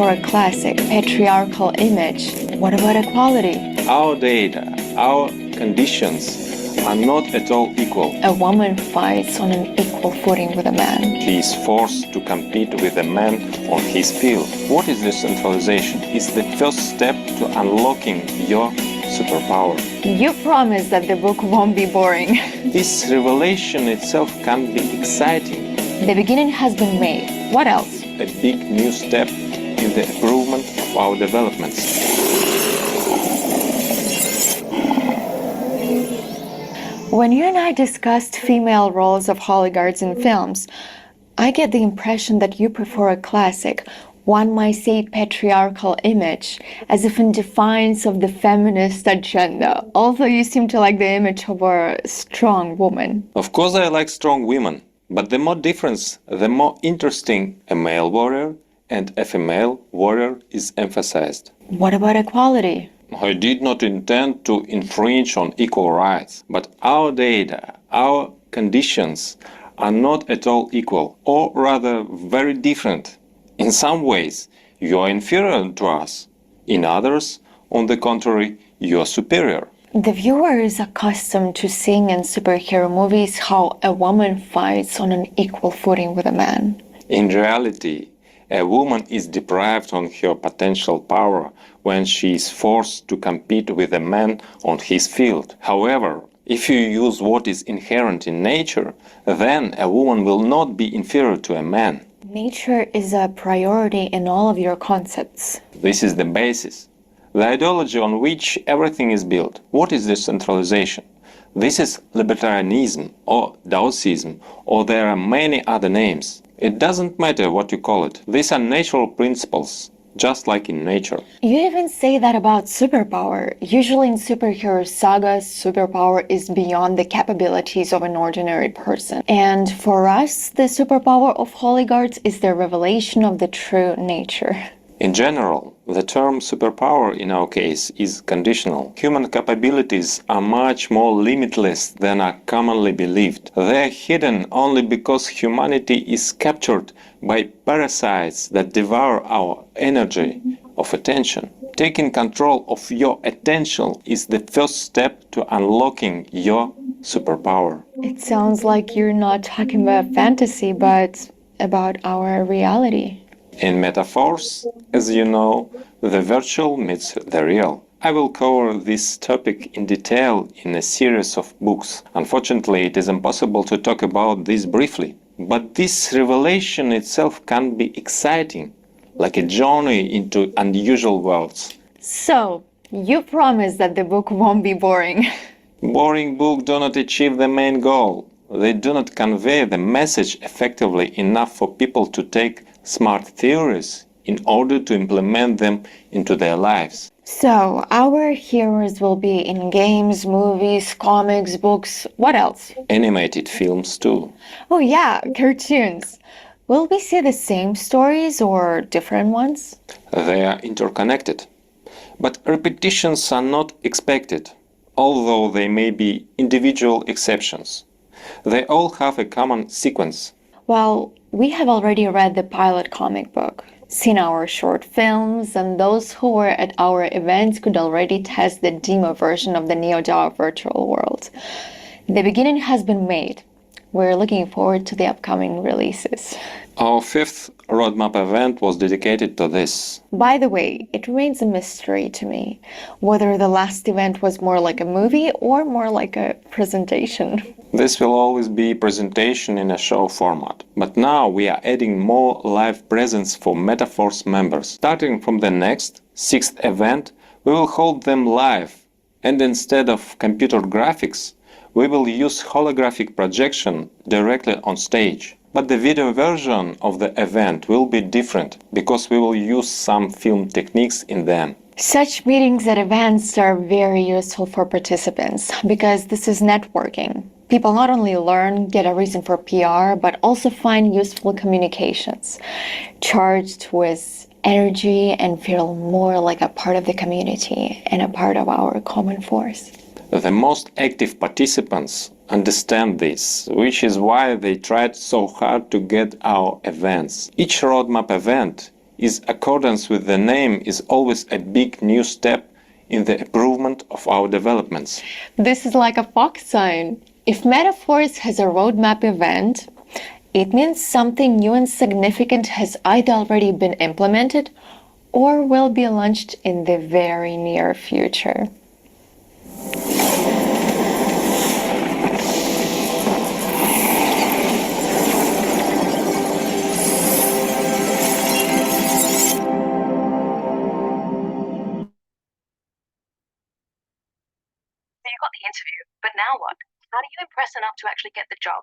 For a classic patriarchal image, what about equality? Our data, our conditions are not at all equal. A woman fights on an equal footing with a man. He is forced to compete with a man on his field. What is decentralization? It's the first step to unlocking your superpower. You promise that the book won't be boring. This revelation itself can be exciting. The beginning has been made. What else? A big new step in the improvement of our developments. When you and I discussed female roles of oligarchs in films, I get the impression that you prefer a classic, one might say patriarchal image, as if in defiance of the feminist agenda, although you seem to like the image of a strong woman. Of course I like strong women, but the more difference, the more interesting a male warrior and a female warrior is emphasized. What about equality? I did not intend to infringe on equal rights, but our data, our conditions are not at all equal, or rather very different. In some ways, you are inferior to us. In others, on the contrary, you are superior. The viewer is accustomed to seeing in superhero movies how a woman fights on an equal footing with a man. In reality, a woman is deprived of her potential power when she is forced to compete with a man on his field. However, if you use what is inherent in nature, then a woman will not be inferior to a man. Nature is a priority in all of your concepts. This is the basis, the ideology on which everything is built. What is decentralization? This is libertarianism or Daoism, or there are many other names. It doesn't matter what you call it. These are natural principles, just like in nature. You even say that about superpower. Usually in superhero sagas, superpower is beyond the capabilities of an ordinary person. And for us, the superpower of oligarchs is the revelation of the true nature. In general, the term superpower in our case is conditional. Human capabilities are much more limitless than are commonly believed. They are hidden only because humanity is captured by parasites that devour our energy of attention. Taking control of your attention is the first step to unlocking your superpower. It sounds like you're not talking about fantasy, but about our reality. In metaphors, as you know, the virtual meets the real. I will cover this topic in detail in a series of books. Unfortunately, it is impossible to talk about this briefly. But this revelation itself can be exciting, like a journey into unusual worlds. So, you promise that the book won't be boring. Boring books do not achieve the main goal. They do not convey the message effectively enough for people to take smart theories in order to implement them into their lives. So, our heroes will be in games, movies, comics, books, what else? Animated films too. Oh yeah, cartoons. Will we see the same stories or different ones? They are interconnected. But repetitions are not expected, although they may be individual exceptions. They all have a common sequence. Well, we have already read the pilot comic book, seen our short films, and those who were at our events could already test the demo version of the NeoDAO virtual world. The beginning has been made. We're looking forward to the upcoming releases. Our fifth roadmap event was dedicated to this. By the way, it remains a mystery to me whether the last event was more like a movie or more like a presentation. This will always be presentation in a show format. But now we are adding more live presence for Metaforce members. Starting from the next, sixth event, we will hold them live. And instead of computer graphics, we will use holographic projection directly on stage. But the video version of the event will be different, because we will use some film techniques in them. Such meetings at events are very useful for participants, because this is networking. People not only learn, get a reason for PR, but also find useful communications, charged with energy and feel more like a part of the community and a part of our common force. The most active participants understand this, which is why they tried so hard to get our events. Each roadmap event is accordance with the name is always a big new step in the improvement of our developments. This is like a fox sign. If Metaphors has a roadmap event, it means something new and significant has either already been implemented or will be launched in the very near future. So you got the interview, but now what? How do you impress enough to actually get the job?